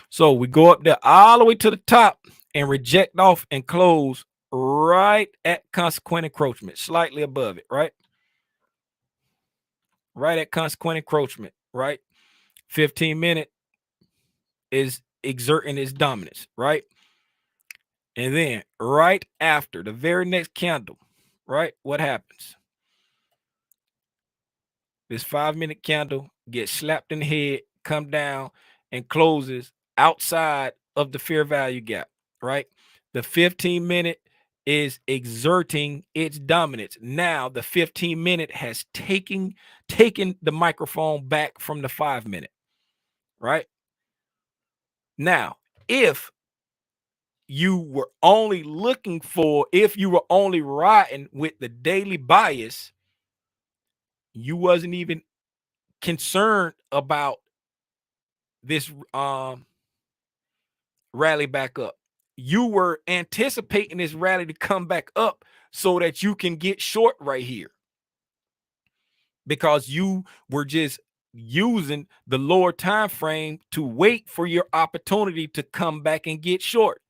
So we go up there all the way to the top and reject off and close right at consequent encroachment, slightly above it, right? Right at consequent encroachment, right? 15-minute is exerting its dominance, right? And then right after the very next candle, right? What happens? This 5-minute candle gets slapped in the head, come down, and closes outside of the fair value gap, right? The 15-minute is exerting its dominance. Now the 15-minute has taken the microphone back from the 5-minute, right? Now, if you were only if you were only riding with the daily bias, you wasn't even concerned about this rally back up. You were anticipating this rally to come back up so that you can get short right here, because you were just using the lower time frame to wait for your opportunity to come back and get short.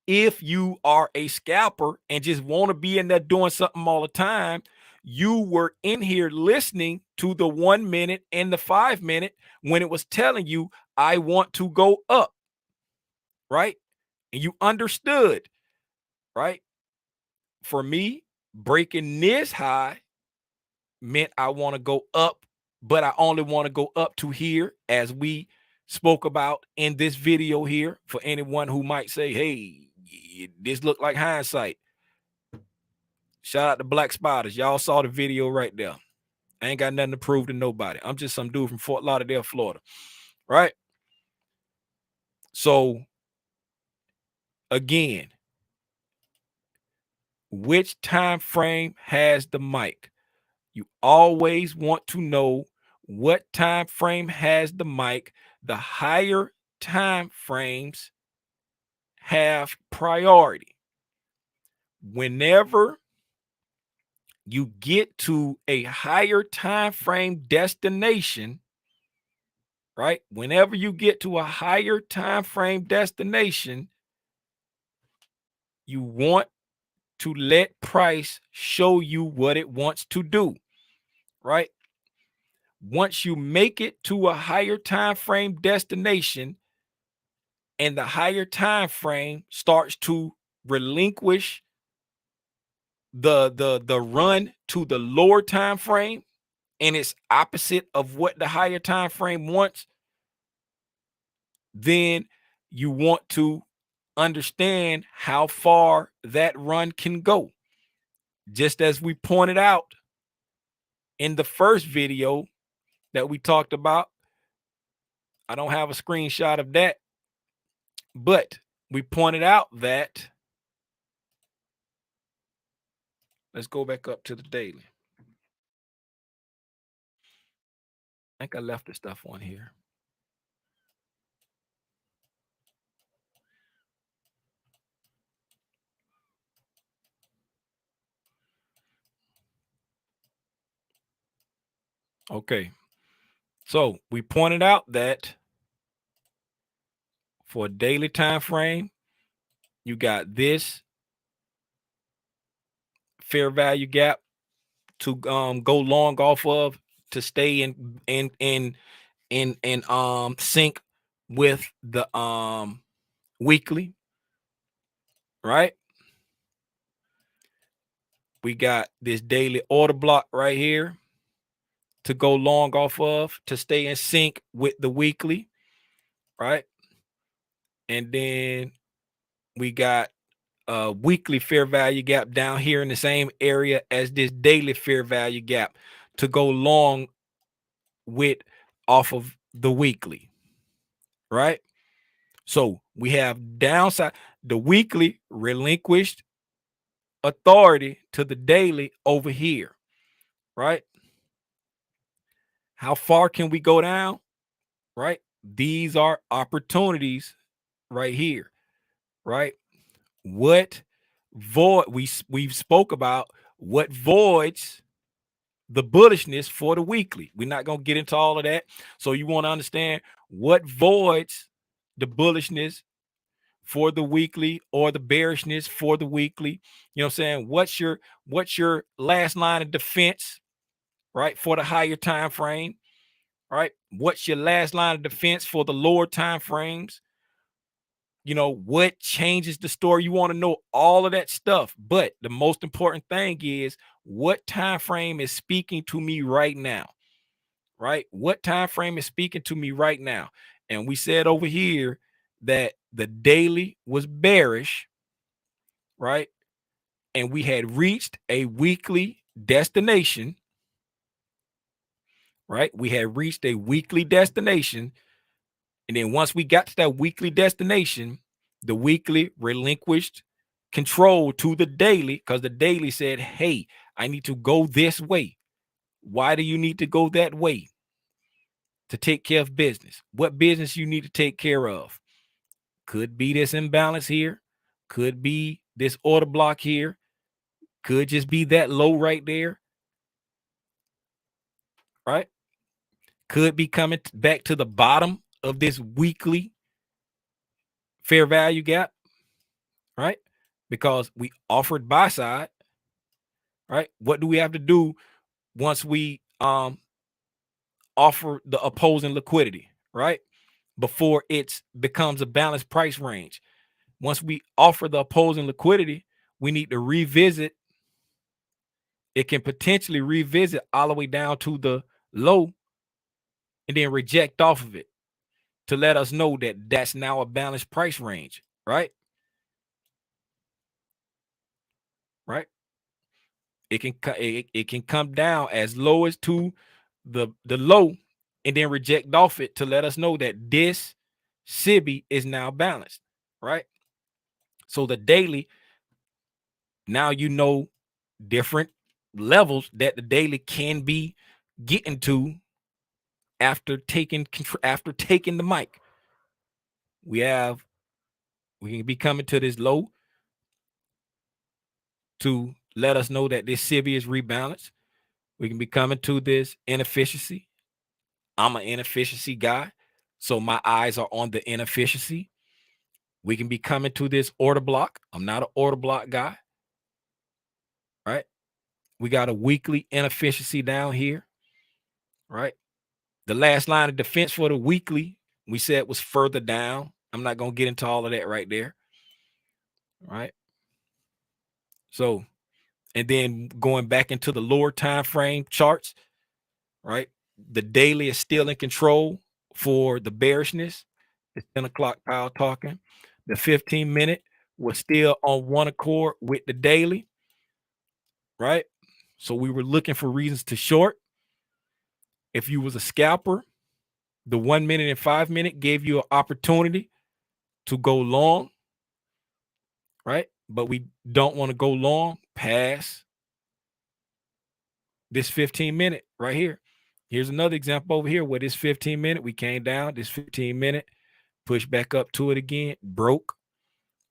If you are a scalper and just want to be in there doing something all the time, you were in here listening to the 1 minute and the 5-minute when it was telling you, I want to go up, right? And you understood, right? For me, breaking this high meant I want to go up, but I only want to go up to here, as we spoke about in this video here. For anyone who might say, hey, this looked like hindsight. Shout out to Black Spiders. Y'all saw the video right there. I ain't got nothing to prove to nobody. I'm just some dude from Fort Lauderdale, Florida. Right? So, again, which time frame has the mic? You always want to know what time frame has the mic. The higher time frames have priority. Whenever you get to a higher time frame destination, right? Whenever you get to a higher time frame destination, you want to let price show you what it wants to do, right? Once you make it to a higher time frame destination and the higher time frame starts to relinquish the run to the lower time frame, and it's opposite of what the higher time frame wants, then you want to understand how far that run can go. Just as we pointed out in the first video that we talked about, I don't have a screenshot of that, but we pointed out that, let's go back up to the daily. I think I left the stuff on here. Okay. So we pointed out that for a daily time frame, you got this fair value gap to go long off of, to stay in sync with the weekly, right? We got this daily order block right here to go long off of, to stay in sync with the weekly, right? And then we got weekly fair value gap down here in the same area as this daily fair value gap to go long with off of the weekly, right? So we have downside, the weekly relinquished authority to the daily over here, right? How far can we go down, right? These are opportunities right here, right? What void we've spoke about what voids the bullishness for the weekly. We're not going to get into all of that. So you want to understand what voids the bullishness for the weekly or the bearishness for the weekly. You know what I'm saying? What's your last line of defense, right? For the higher time frame, right? What's your last line of defense for the lower time frames? You know, what changes the story? You want to know all of that stuff. But the most important thing is what time frame is speaking to me right now, right? What time frame is speaking to me right now? And we said over here that the daily was bearish, right? And we had reached a weekly destination, right? We had reached a weekly destination. And then once we got to that weekly destination, the weekly relinquished control to the daily because the daily said, hey, I need to go this way. Why do you need to go that way? To take care of business. What business you need to take care of? Could be this imbalance here. Could be this order block here. Could just be that low right there. Right? Could be coming back to the bottom of this weekly fair value gap. Right? Because we offered buy side. Right? What do we have to do once we offer the opposing liquidity? Right? Before it becomes a balanced price range. Once we offer the opposing liquidity, we need to revisit. It can potentially revisit all the way down to the low and then reject off of it to let us know that that's now a balanced price range, right? Right? It can come down as low as to the low and then reject off it to let us know that this SIBI is now balanced, right? So the daily, now you know different levels that the daily can be getting to after taking the mic. We can be coming to this low to let us know that this SIBI is rebalanced. We can be coming to this inefficiency. I'm an inefficiency guy, so my eyes are on the inefficiency. We can be coming to this order block. I'm not an order block guy, right? We got a weekly inefficiency down here, right? The last line of defense for the weekly, we said was further down. I'm not going to get into all of that right there, right? So, and then going back into the lower time frame charts, right? The daily is still in control for the bearishness. It's 10 o'clock power talking. The 15-minute was still on one accord with the daily, right? So we were looking for reasons to short. If you was a scalper, the 1 minute and 5 minute gave you an opportunity to go long, right? But we don't want to go long past this 15-minute right here. Here's another example over here where this 15-minute, we came down, this 15-minute, pushed back up to it again, broke,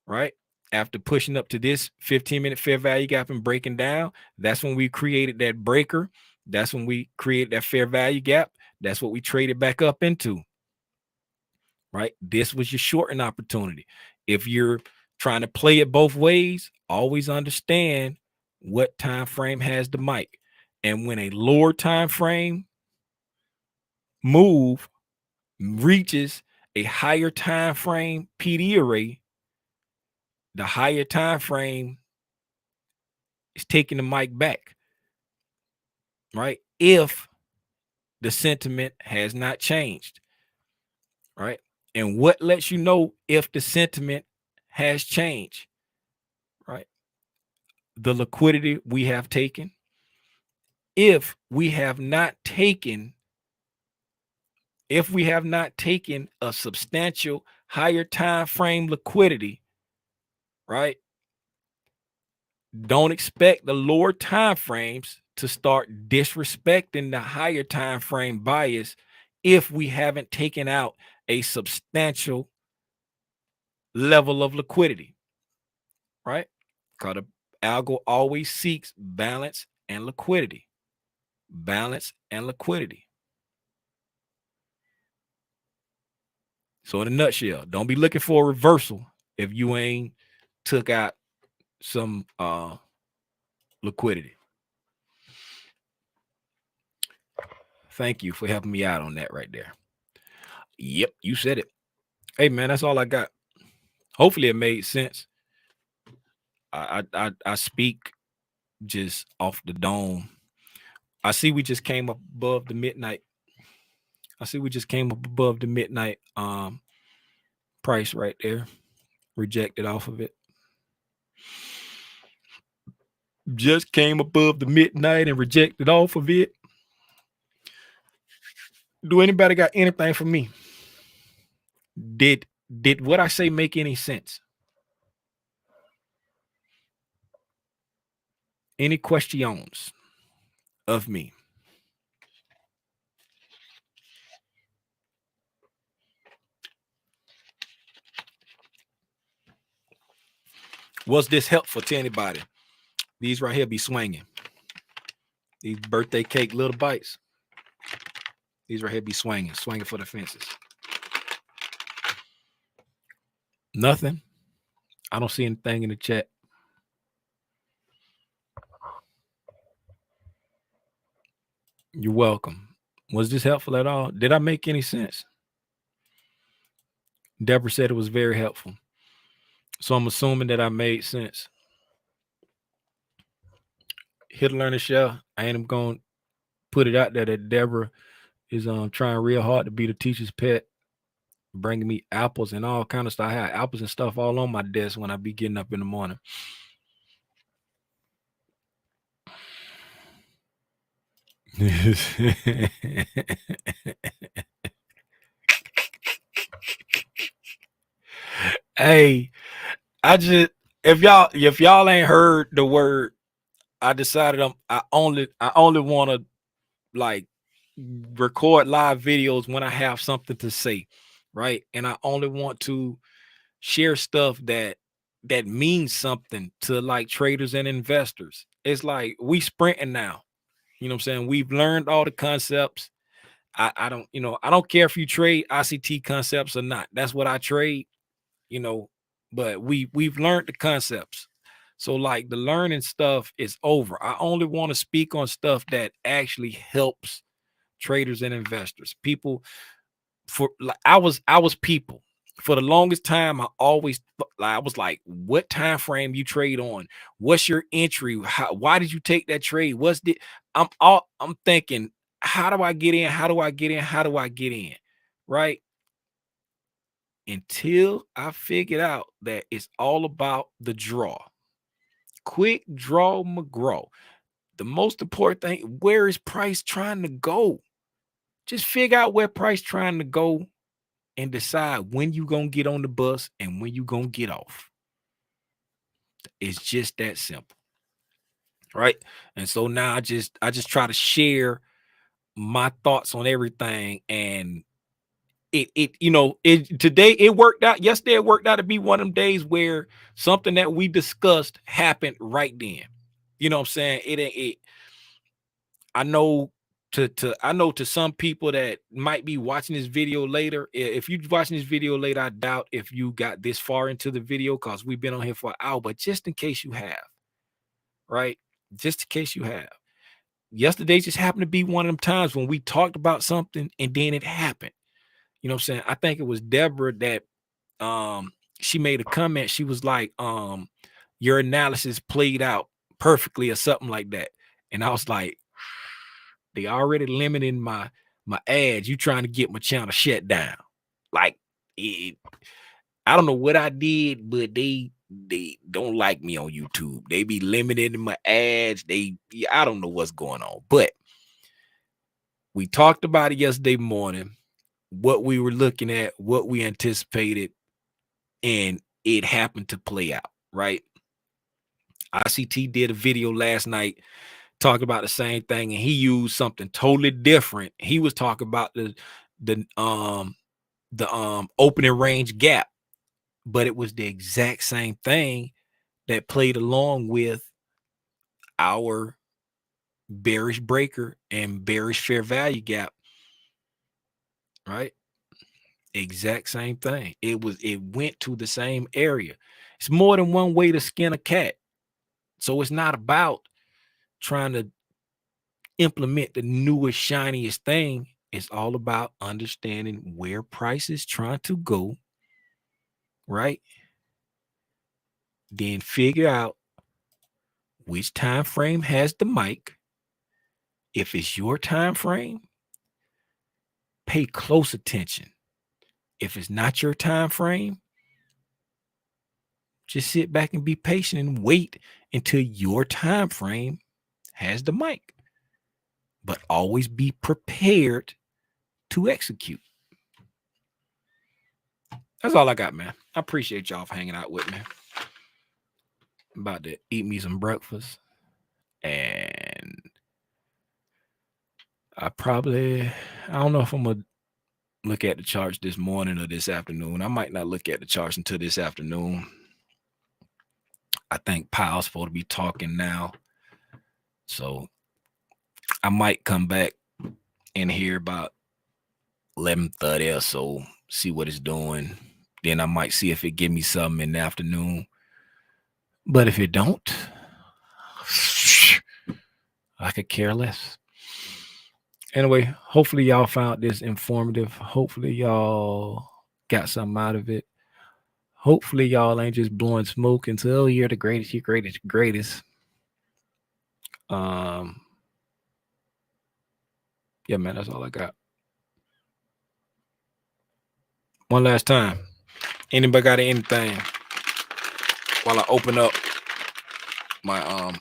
right? After pushing up to this 15-minute fair value gap and breaking down, that's when we created that breaker. That's when we created that fair value gap. That's what we traded back up into, right? This was your shorting opportunity. If you're trying to play it both ways, always understand what time frame has the mic. And when a lower time frame move reaches a higher time frame PD array, the higher time frame is taking the mic back, right? If the sentiment has not changed, right? And what lets you know if the sentiment has changed? the liquidity we have taken. If we have not taken a substantial higher time frame liquidity, right? Don't expect the lower time frames to start disrespecting the higher time frame bias if we haven't taken out a substantial level of liquidity, right? Because the algo always seeks balance and liquidity. Balance and liquidity. So in a nutshell, don't be looking for a reversal if you ain't took out some liquidity. Thank you for helping me out on that right there. Yep, you said it. Hey man, that's all I got. Hopefully it made sense. I speak just off the dome. I see we just came up above the midnight. Price right there. Rejected off of it. Just came above the midnight and rejected off of it. Do anybody got anything for me? Did what I say make any sense? Any questions of me? Was this helpful to anybody? These right here be swinging. These birthday cake little bites. These right here be swinging for the fences. Nothing. I don't see anything in the chat. You're welcome. Was this helpful at all? Did I make any sense? Deborah said it was very helpful. So I'm assuming that I made sense. Hit a learner share. I ain't going to put it out there that Deborah is trying real hard to be the teacher's pet, bringing me apples and all kind of stuff. I have apples and stuff all on my desk when I be getting up in the morning. Hey, if y'all ain't heard the word, I decided I only want to like record live videos when I have something to say, right? And I only want to share stuff that means something to like traders and investors. It's like we sprinting now. You know what I'm saying? We've learned all the concepts. I don't care if you trade ICT concepts or not. That's what I trade, but we've learned the concepts. So like the learning stuff is over. I only want to speak on stuff that actually helps traders and investors. People for like I was people. For the longest time, I was like, what time frame you trade on? What's your entry? Why did you take that trade? I'm thinking, how do I get in? How do I get in? How do I get in? Right? Until I figured out that it's all about the draw. Quick draw McGraw. The most important thing, where is price trying to go? Just figure out where price trying to go and decide when you gonna get on the bus and when you gonna get off. It's just that simple, right? And so now I just try to share my thoughts on everything, and today it worked out. Yesterday it worked out to be one of them days where something that we discussed happened right then. You know what I'm saying? I know to some people that might be watching this video later. If you're watching this video later, I doubt if you got this far into the video because we've been on here for an hour. But just in case you have, right? Just in case you have. Yesterday just happened to be one of them times when we talked about something and then it happened. You know what I'm saying? I think it was Deborah that she made a comment. She was like, your analysis played out perfectly or something like that. And I was like, they already limiting my ads. You trying to get my channel shut down. Like I don't know what I did, but they they don't like me on YouTube. They be limited in my ads. I don't know what's going on, but we talked about it yesterday morning, what we were looking at, what we anticipated, and it happened to play out, right? ICT did a video last night talking about the same thing, and he used something totally different. He was talking about the opening range gap, but it was the exact same thing that played along with our bearish breaker and bearish fair value gap, right? Exact same thing. It went to the same area. It's more than one way to skin a cat. So it's not about trying to implement the newest, shiniest thing. It's all about understanding where price is trying to go, right? Then figure out which time frame has the mic. If it's your time frame, pay close attention. If it's not your time frame, just sit back and be patient and wait until your time frame has the mic. But always be prepared to execute. That's all I got, man. I appreciate y'all for hanging out with me. I'm about to eat me some breakfast, and I don't know if I'm gonna look at the charts this morning or this afternoon. I might not look at the charts until this afternoon. I think Powell's supposed to be talking now, so I might come back and hear about 11:30 or so, see what it's doing. Then I might see if it give me something in the afternoon. But if it don't, I could care less. Anyway, hopefully y'all found this informative. Hopefully y'all got something out of it. Hopefully y'all ain't just blowing smoke until, oh, you're the greatest, you're greatest, greatest. Yeah, man, that's all I got. One last time. Anybody got anything while I open up my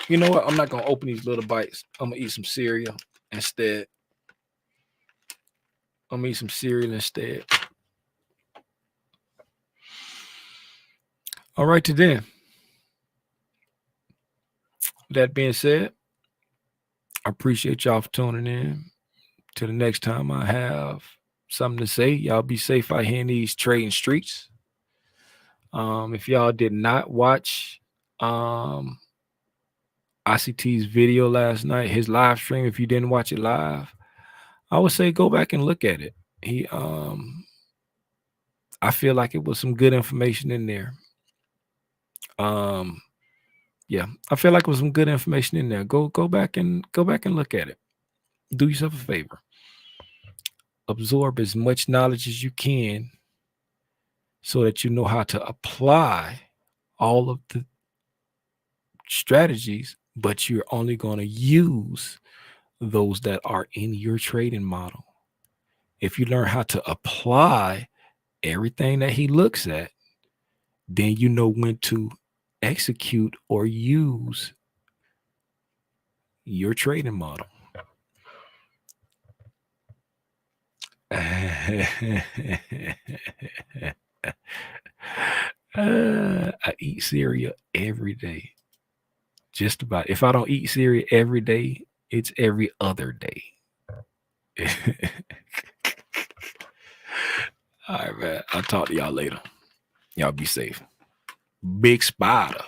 you know what? I'm not gonna open these little bites. I'm gonna eat some cereal instead. I'm gonna eat some cereal instead. All right, to then. That being said, I appreciate y'all for tuning in. Till the next time I have something to say, y'all be safe out here in these trading streets. If y'all did not watch ICT's video last night, his live stream, if you didn't watch it live, I would say go back and look at it. I feel like it was some good information in there. Yeah, I feel like it was some good information in there. Go back and look at it. Do yourself a favor. Absorb as much knowledge as you can so that you know how to apply all of the strategies, but you're only going to use those that are in your trading model. If you learn how to apply everything that he looks at, then you know when to execute or use your trading model. I eat cereal every day. Just about. If I don't eat cereal every day, it's every other day. All right, man. I'll talk to y'all later. Y'all be safe. Big spider.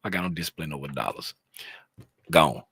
I got no discipline over dollars. Gone.